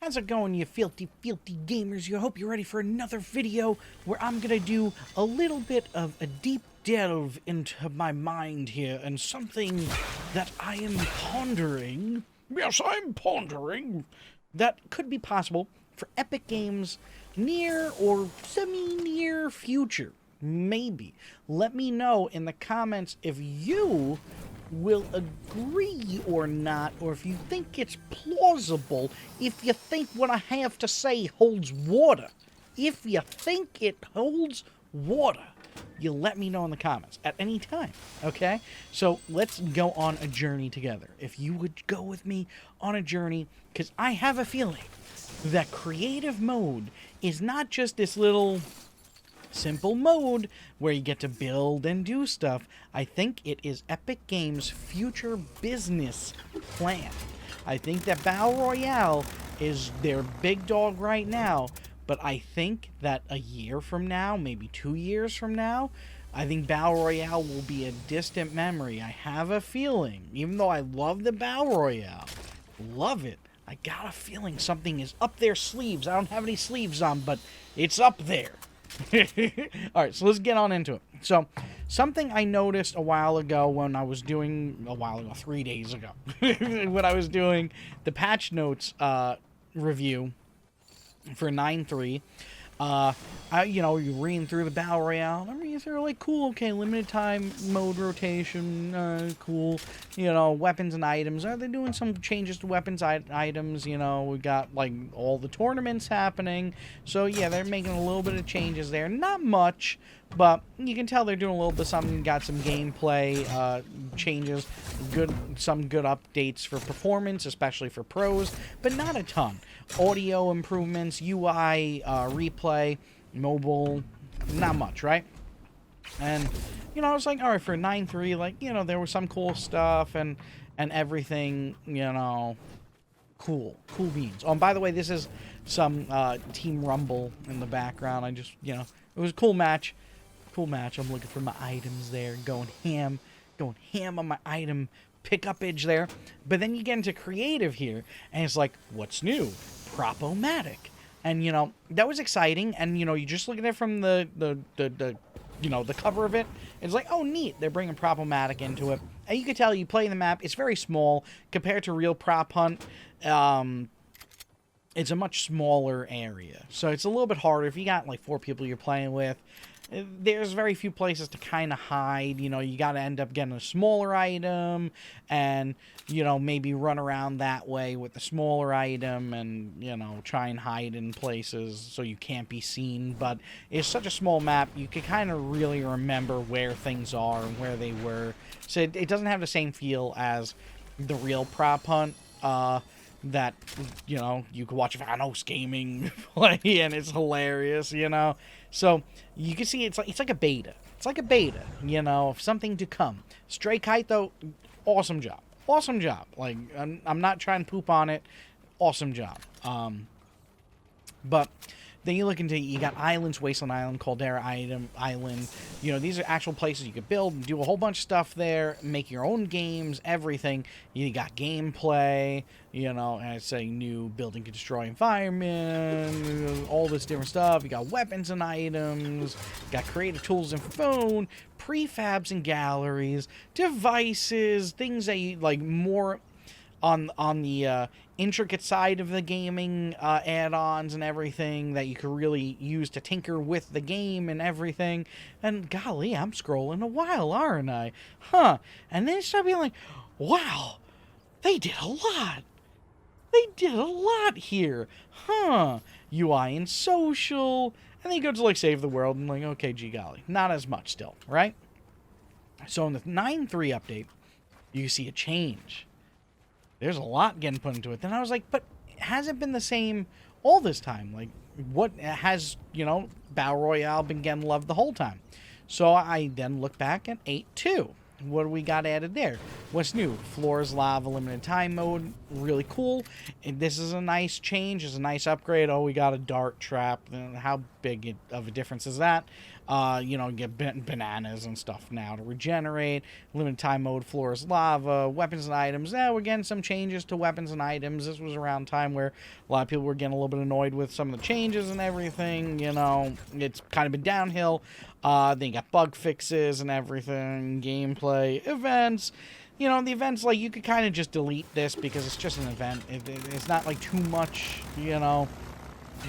How's it going, you fealty gamers? I hope you're ready for another video where I'm gonna do a little bit of a deep delve into my mind here and something that I am pondering. Yes, I'm pondering that could be possible for Epic Games' near or semi-near future. Maybe. Let me know in the comments if you will agree or not, or if you think it's plausible, if you think what I have to say holds water. If you think it holds water, you let me know in the comments at any time, okay? So let's go on a journey together. If you would go with me on a journey, because I have a feeling that creative mode is not just this little simple mode where you get to build and do stuff. I think it is Epic Games' future business plan. I think that Battle Royale is their big dog right now, but I think that a year from now, maybe 2 years from now, I think Battle Royale will be a distant memory. I have a feeling, even though I love the Battle Royale, love it, I got a feeling something is up their sleeves. I don't have any sleeves on, but it's up there. Alright, so let's get on into it. So, something I noticed a while ago when I was doing, 3 days ago, when I was doing the patch notes review for 9.3, you're reading through the Battle Royale, I'm reading through, like, cool, okay, limited time mode rotation, cool, weapons and items. Are they doing some changes to weapons items? We got, like, all the tournaments happening, so, yeah, they're making a little bit of changes there. Not much, but you can tell they're doing a little bit of something. Got some gameplay changes, some good updates for performance, especially for pros, but not a ton. Audio improvements, UI, replay, mobile, not much, right? And, I was like, alright, for 9.3, like, there was some cool stuff and everything, cool beans. Oh, and by the way, this is some Team Rumble in the background. I just, it was a cool match. I'm looking for my items there, going ham on my item pickupage there. But then you get into creative here, and it's like, what's new? Prop-O-Matic. And, that was exciting, and, you just look at it from the cover of it, it's like, oh, neat, they're bringing Prop-O-Matic into it. And you can tell, you play the map, it's very small, compared to real Prop Hunt. It's a much smaller area, so it's a little bit harder. If you got, like, 4 people you're playing with, there's very few places to kind of hide. You got to end up getting a smaller item and, maybe run around that way with the smaller item and, try and hide in places so you can't be seen. But it's such a small map, you can kind of really remember where things are and where they were. So it doesn't have the same feel as the real Prop Hunt, that, you could watch Vanos Gaming play, and it's hilarious, So, you can see it's like a beta. It's like a beta, of something to come. Stray Kite, though, awesome job. Awesome job. Like, I'm not trying to poop on it. Awesome job. But then you look into, you got islands, Wasteland Island, Caldera Island. These are actual places you could build and do a whole bunch of stuff there, make your own games, everything. You got gameplay, and it's a new building to destroy environment, all this different stuff. You got weapons and items, got creative tools and phone, prefabs and galleries, devices, things that you, like, more on the intricate side of the gaming, add-ons and everything that you could really use to tinker with the game and everything. And golly, I'm scrolling a while, aren't I? Huh. And then it started being like, wow, they did a lot. They did a lot here. Huh. UI and social. And then you go to, like, save the world and, like, okay, gee golly. Not as much still, right? So in the 9.3 update, you see a change. There's a lot getting put into it. Then I was like, but has it been the same all this time? Like, what has, Battle Royale been getting loved the whole time? So I then look back at 8.2. What do we got added there? What's new? Floors, Lava, limited time mode. Really cool. And this is a nice change. It's a nice upgrade. Oh, we got a dart trap. How big of a difference as that. You know, get bananas and stuff now to regenerate. Limited time mode, floor is lava. Weapons and items. Now we're getting some changes to weapons and items. This was around time where a lot of people were getting a little bit annoyed with some of the changes and everything. You know, it's kind of been downhill. Then you got bug fixes and everything. Gameplay, events. You know, the events, like, you could kind of just delete this because it's just an event. It's not, like, too much, you know,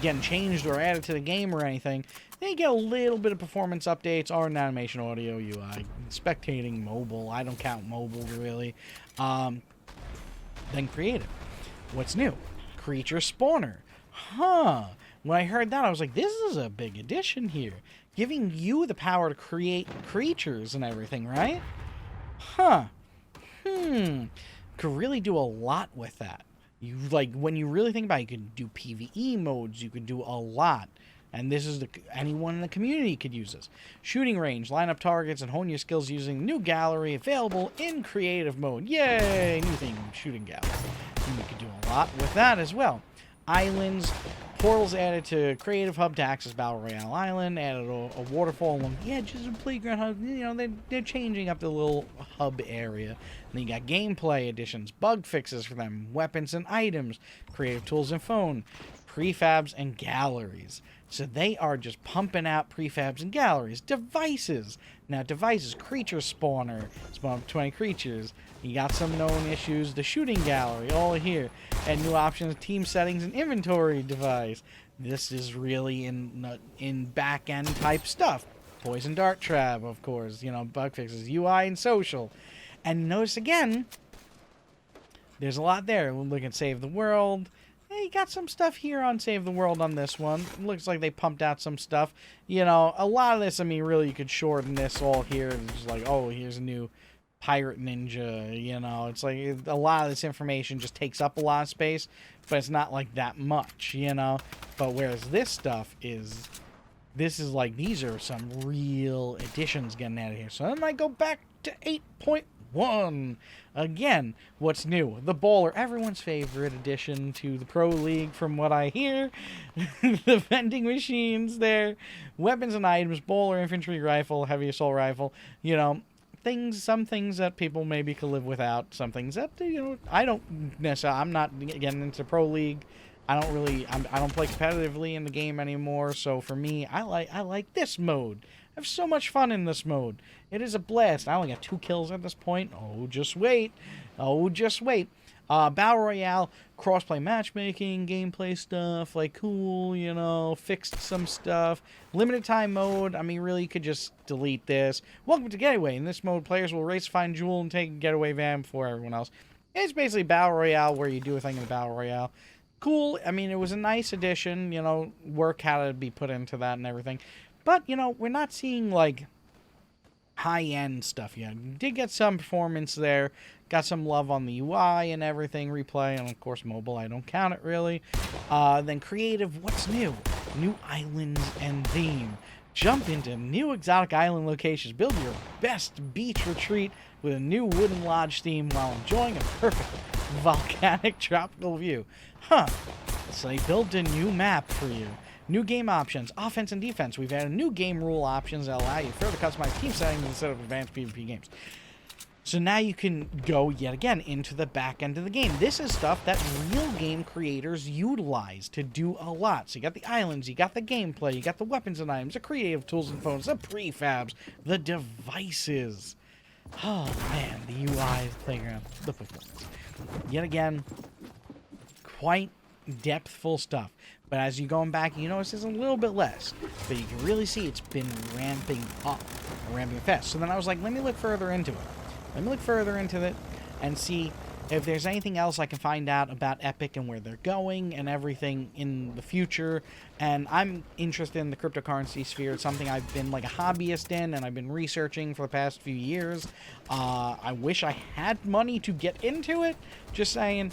getting changed or added to the game or anything. Then you get a little bit of performance updates, art and animation, audio, UI, spectating, mobile. I don't count mobile, really. Then creative. What's new? Creature spawner. Huh. When I heard that, I was like, this is a big addition here. Giving you the power to create creatures and everything, right? Huh. Could really do a lot with that. You, like, when you really think about it, you could do PvE modes, you could do a lot. And this is anyone in the community could use this. Shooting range, line up targets, and hone your skills using new gallery available in creative mode. Yay! New thing, shooting gallery. And you could do a lot with that as well. Islands, portals added to Creative Hub to access Battle Royale Island, added a waterfall along the edges of Playground Hub. You know, they're changing up the little hub area. And then you got gameplay additions, bug fixes for them, weapons and items, creative tools and phone, prefabs and galleries. So they are just pumping out prefabs and galleries. Devices. Now, devices, creature spawner. Spawn up 20 creatures. You got some known issues. The shooting gallery, all here. And new options, team settings, and inventory device. This is really in back-end type stuff. Poison dart trap, of course. You know, bug fixes, UI and social. And notice again, there's a lot there. We'll look at Save the World. Hey, you got some stuff here on Save the World on this one. Looks like they pumped out some stuff. You know, a lot of this, I mean, really, you could shorten this all here. It's just like, oh, here's a new pirate ninja, you know. It's like a lot of this information just takes up a lot of space, but it's not like that much, you know. But whereas this stuff is, this is like, these are some real additions getting out of here. So then I go back to 8.1. Again, what's new? The Bowler, everyone's favorite addition to the Pro League from what I hear. The vending machines there. Weapons and items, Bowler, infantry rifle, heavy assault rifle. You know, some things that people maybe could live without. Some things that, you know, I don't necessarily, I'm not getting into Pro League. I don't play competitively in the game anymore. So for me, I like this mode. I have so much fun in this mode. It is a blast. I only got 2 kills at this point. Oh, just wait. Oh, just wait. Battle Royale, crossplay matchmaking, gameplay stuff, like cool, you know, fixed some stuff. Limited time mode, I mean, really, you could just delete this. Welcome to Getaway. In this mode, players will race, find Jewel, and take a getaway van before everyone else. It's basically Battle Royale where you do a thing in the Battle Royale. Cool. I mean, it was a nice addition, you know, work had to be put into that and everything. But, you know, we're not seeing, like, high-end stuff yet. You did get some performance there. Got some love on the UI and everything. Replay, and, of course, mobile. I don't count it, really. Then creative, what's new? New islands and theme. Jump into new exotic island locations. Build your best beach retreat with a new wooden lodge theme while enjoying a perfect volcanic tropical view. Huh. So they built a new map for you. New game options, offense and defense. We've added new game rule options that allow you to further customize team settings instead of advanced PvP games. So now you can go, yet again, into the back end of the game. This is stuff that real game creators utilize to do a lot. So you got the islands, you got the gameplay, you got the weapons and items, the creative tools and phones, the prefabs, the devices. Oh, man, the UI, the playground, the performance. Yet again, quite depthful stuff. But as you're going back, you notice there's a little bit less. But you can really see it's been ramping up, ramping fast. So then I was like, let me look further into it. Let me look further into it and see if there's anything else I can find out about Epic and where they're going and everything in the future. And I'm interested in the cryptocurrency sphere. It's something I've been like a hobbyist in and I've been researching for the past few years. I wish I had money to get into it. Just saying,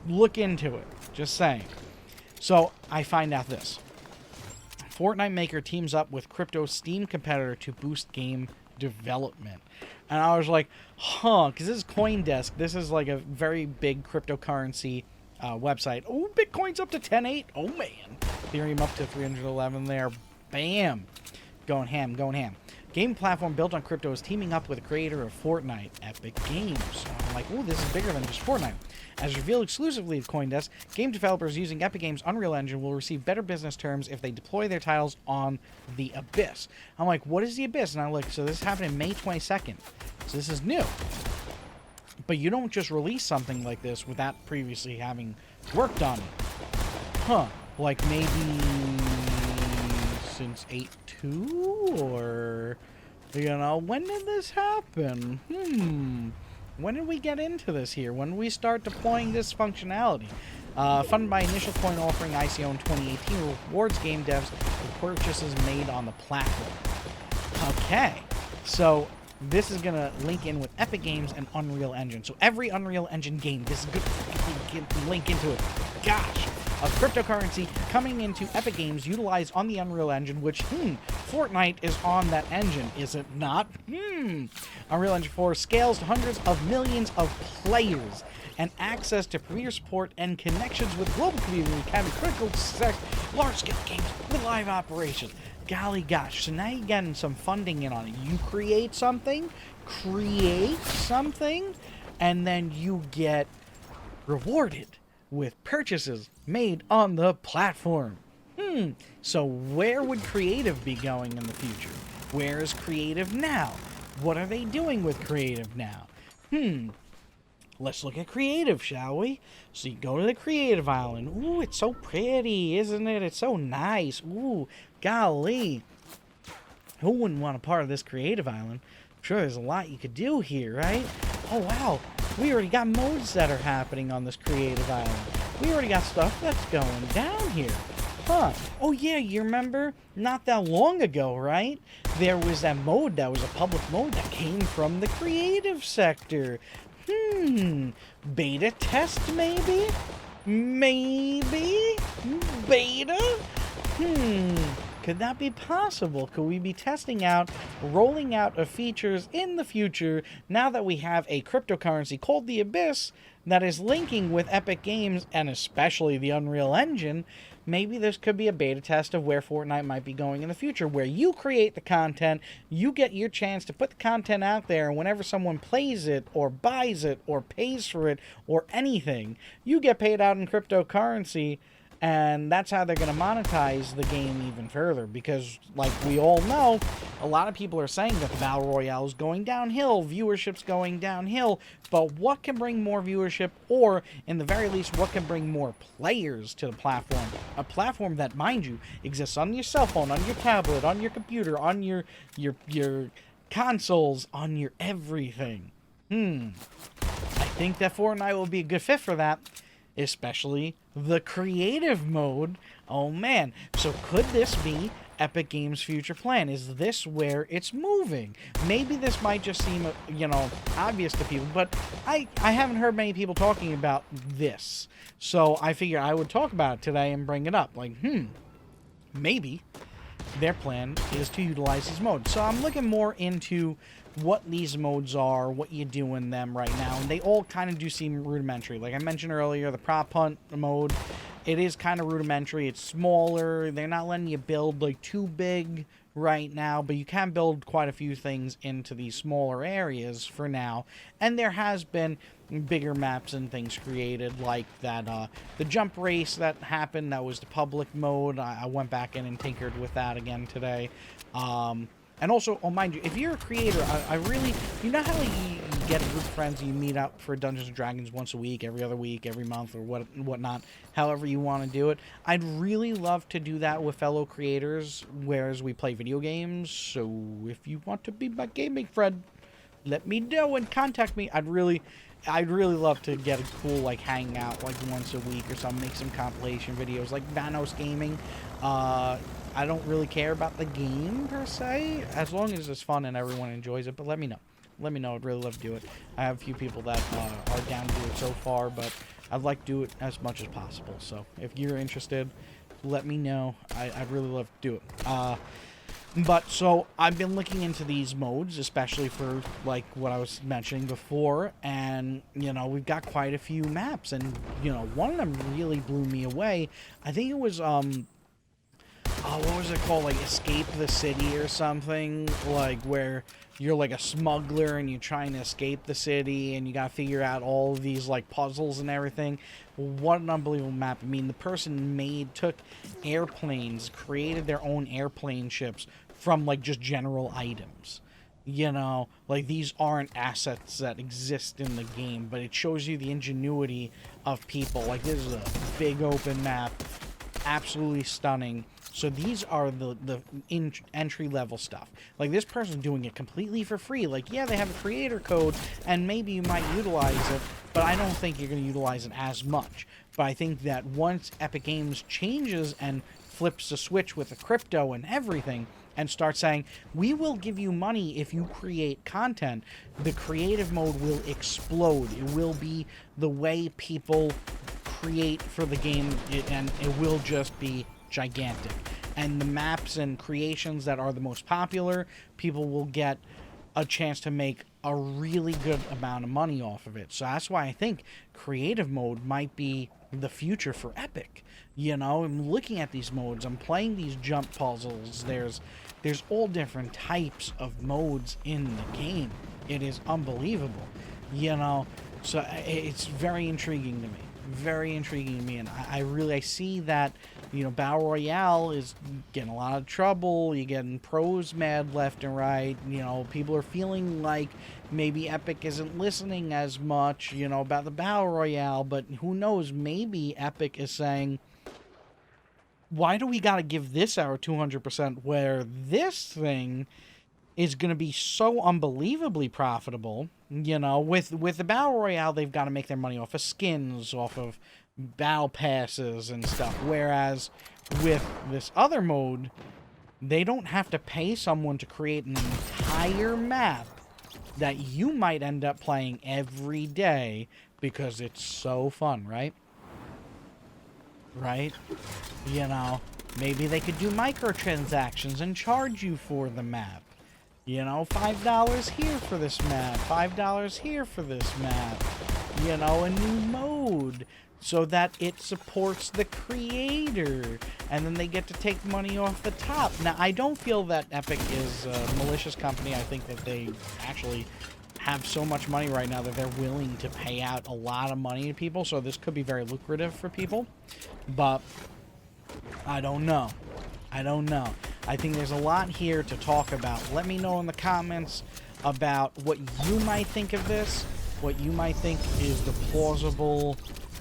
look into it. Just saying. So I find out this. Fortnite maker teams up with crypto Steam competitor to boost game development. And I was like, huh, because this is CoinDesk. This is like a very big cryptocurrency website. Oh, Bitcoin's up to 10.8. Oh, man. Ethereum up to 311 there. Bam. Going ham, going ham. Game platform built on crypto is teaming up with the creator of Fortnite, Epic Games. So I'm like, ooh, this is bigger than just Fortnite. As revealed exclusively of CoinDesk, game developers using Epic Games' Unreal Engine will receive better business terms if they deploy their titles on the Abyss. I'm like, what is the Abyss? And I'm like, so this happened in May 22nd. So this is new. But you don't just release something like this without previously having worked on it. Huh. Like maybe since 8.2? Or, you know, when did this happen? When did we get into this here? When did we start deploying this functionality? Funded by initial coin offering ICO in 2018, rewards game devs with purchases made on the platform. Okay. So this is going to link in with Epic Games and Unreal Engine. So every Unreal Engine game, this is good to link into it. Gosh. A cryptocurrency coming into Epic Games utilized on the Unreal Engine, which, Fortnite is on that engine, is it not? Unreal Engine 4 scales to hundreds of millions of players, and access to premier support and connections with global community can be critical to success large-scale games with live operations. Golly gosh, so now you're getting some funding in on it. You create something, and then you get rewarded with purchases made on the platform. So where would creative be going in the future? Where is creative now? What are they doing with creative now? Let's look at creative, shall we? So you go to the creative island. Ooh, it's so pretty, isn't it? It's so nice. Ooh, golly. Who wouldn't want a part of this creative island? I'm sure there's a lot you could do here, right? Oh, wow. We already got modes that are happening on this creative island. We already got stuff that's going down here. Huh. Oh, yeah, you remember? Not that long ago, right? There was that mode that was a public mode that came from the creative sector. Beta test, maybe? Maybe? Beta? Could that be possible? Could we be testing out, rolling out of features in the future now that we have a cryptocurrency called the Abyss that is linking with Epic Games and especially the Unreal Engine? Maybe this could be a beta test of where Fortnite might be going in the future, where you create the content, you get your chance to put the content out there, and whenever someone plays it, or buys it, or pays for it, or anything, you get paid out in cryptocurrency. And that's how they're going to monetize the game even further. Because, like we all know, a lot of people are saying that the Battle Royale is going downhill, viewership's going downhill. But what can bring more viewership, or, in the very least, what can bring more players to the platform? A platform that, mind you, exists on your cell phone, on your tablet, on your computer, on your consoles, on your everything. I think that Fortnite will be a good fit for that. Especially the creative mode. Oh man, so could this be Epic Games' future plan? Is this where it's moving? Maybe this might just seem, obvious to people, but I haven't heard many people talking about this. So I figured I would talk about it today and bring it up. Like, maybe their plan is to utilize these modes. So I'm looking more into what these modes are, what you do in them right now, and they all kind of do seem rudimentary. Like I mentioned earlier, the prop hunt mode, it is kind of rudimentary. It's smaller. They're not letting you build like too big right now, but you can build quite a few things into these smaller areas for now. And there has been bigger maps and things created, like that the jump race that happened, that was the public mode. I went back in and tinkered with that again today. And also, oh, mind you, if you're a creator, I really, you know how you get a group of friends and you meet up for Dungeons & Dragons once a week, every other week, every month, or whatnot, however you want to do it. I'd really love to do that with fellow creators, whereas we play video games. So if you want to be my gaming friend, let me know and contact me. I'd really love to get a cool, like, hangout, like, once a week or something, make some compilation videos, like Vanos Gaming. I don't really care about the game, per se, as long as it's fun and everyone enjoys it, but let me know. Let me know. I'd really love to do it. I have a few people that are down to do it so far, but I'd like to do it as much as possible. So if you're interested, let me know. I'd really love to do it. But so I've been looking into these modes, especially for like what I was mentioning before, and we've got quite a few maps, and one of them really blew me away. I think it was what was it called? Like Escape the City or something? Like where you're like a smuggler and you're trying to escape the city and you gotta figure out all of these like puzzles and everything. What an unbelievable map. I mean, the person took airplanes, created their own airplane ships from like just general items. You know, like these aren't assets that exist in the game, but it shows you the ingenuity of people. Like this is a big open map, absolutely stunning. So these are the entry level stuff. Like this person's doing it completely for free. Like, yeah, they have a creator code and maybe you might utilize it, but I don't think you're going to utilize it as much. But I think that once Epic Games changes and flips the switch with the crypto and everything and starts saying, we will give you money if you create content, the creative mode will explode. It will be the way people create for the game, and it will just be gigantic. And the maps and creations that are the most popular, people will get a chance to make a really good amount of money off of it. So that's why I think creative mode might be the future for Epic. You know, I'm looking at these modes, I'm playing these jump puzzles, there's all different types of modes in the game. It is unbelievable, you know. So it's very intriguing to me. Very intriguing to me, and I see that, you know, Battle Royale is getting a lot of trouble. You're getting pros mad left and right. You know, people are feeling like maybe Epic isn't listening as much, you know, about the Battle Royale, but who knows, maybe Epic is saying, why do we gotta give this our 200% where this thing is going to be so unbelievably profitable? You know, with the Battle Royale, they've got to make their money off of skins, off of battle passes and stuff. Whereas with this other mode, they don't have to pay someone to create an entire map that you might end up playing every day because it's so fun, right? Right? You know, maybe they could do microtransactions and charge you for the map. You know, $5 here for this map, $5 here for this map. You know, a new mode so that it supports the creator. And then they get to take money off the top. Now, I don't feel that Epic is a malicious company. I think that they actually have so much money right now that they're willing to pay out a lot of money to people. So this could be very lucrative for people. But I don't know. I don't know. I think there's a lot here to talk about. Let me know in the comments about what you might think of this, what you might think is the plausible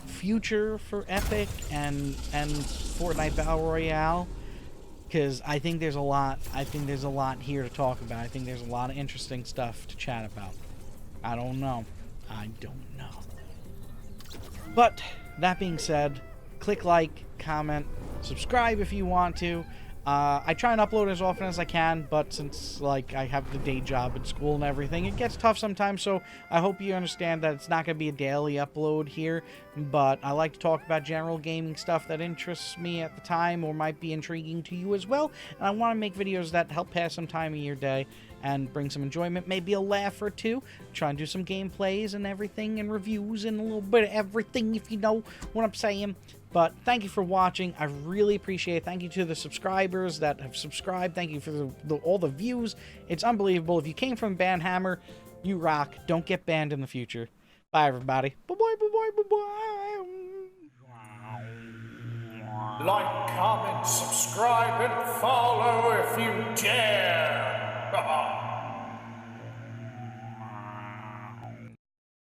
future for Epic and Fortnite Battle Royale, because I think there's a lot. I think there's a lot here to talk about. I think there's a lot of interesting stuff to chat about. I don't know. I don't know. But that being said, click like, comment, subscribe if you want to. I try and upload as often as I can, but since, like, I have the day job and school and everything, it gets tough sometimes, so I hope you understand that it's not going to be a daily upload here, but I like to talk about general gaming stuff that interests me at the time or might be intriguing to you as well, and I want to make videos that help pass some time in your day and bring some enjoyment, maybe a laugh or two, try and do some gameplays and everything, and reviews and a little bit of everything, if you know what I'm saying. But thank you for watching. I really appreciate it. Thank you to the subscribers that have subscribed. Thank you for all the views. It's unbelievable. If you came from Banhammer, you rock. Don't get banned in the future. Bye, everybody. Bye-bye, bye-bye, bye-bye. Like, comment, subscribe, and follow if you dare.